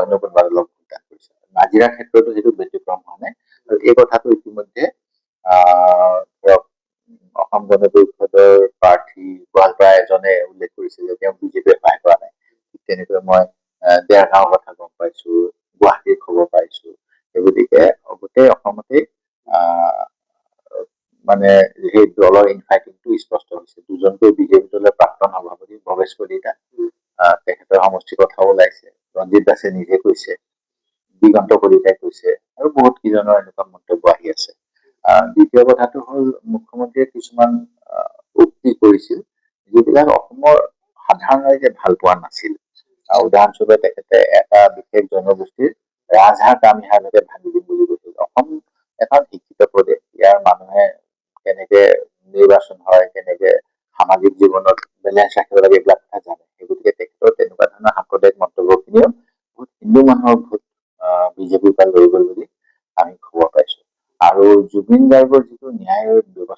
অন্য কোনোবা দলক ভোটদান কৰিছে। নাজিৰাৰ ক্ষেত্ৰতো সেইটো ব্যতিক্ৰম হোৱা নাই আৰু এই কথাটো ইতিমধ্যে ধৰক অসম গণ পৰিষদৰ প্ৰাৰ্থী গোৱালপাৰা এজনে উল্লেখ কৰিছে যে তেওঁ বিজেপিয়ে সহায় কৰা নাই। ঠিক তেনেকৈ মই দেৰগাঁৱৰ কথা গম পাইছো, গুৱাহাটীৰ খবৰ পাইছো। সেই গতিকে গোটেই অসমতেই মানে সেই দলৰ ইনফাইটিংটো স্পষ্ট হৈছে। দুজনকৈ বিজেপি দলৰ প্ৰাক্তন সভাপতি ভৱেশ কলিতা, তেখেতৰ সমষ্টিৰ কথাও ওলাইছে। ৰঞ্জিত দাসে নিজে কৈছে, দিগন্ত কলিতাই কৈছে আৰু বহুত কেইজনৰ এনেকুৱা মন্তব্য আহি আছে। দ্বিতীয় কথাটো হ'ল মুখ্যমন্ত্ৰীয়ে কিছুমান উক্তি কৰিছিল যিবিলাক অসমৰ সাধাৰণ ৰাইজে ভাল পোৱা নাছিল। উদাহৰণস্বৰূপে তেখেতে এটা বিশেষ জনগোষ্ঠীৰ ৰাজহাড় কামিহাড়লৈকে ভাঙি দিম বুলি কৈছিল। অসম এখন শিক্ষিত প্ৰদেশ, ইয়াৰ মানুহে কেনেকে নিৰ্বাচন হয়, কেনেকে সামাজিক জীৱনত বেলেঞ্চ ৰাখিব লাগে, এইবিলাক কথা জানে। সেই গতিকে তেখেতৰ তেনেকুৱা ধৰণৰ সাম্প্ৰদায়িক মন্তব্যখিনিও বহুত হিন্দু মানুহৰ ভোট বিজেপিৰ পৰা লৈ গ'ল বুলি আমি খবৰ পাইছো। আৰু জুবিন গাৰ্গৰ যিটো ন্যায়ৰ ব্যৱস্থা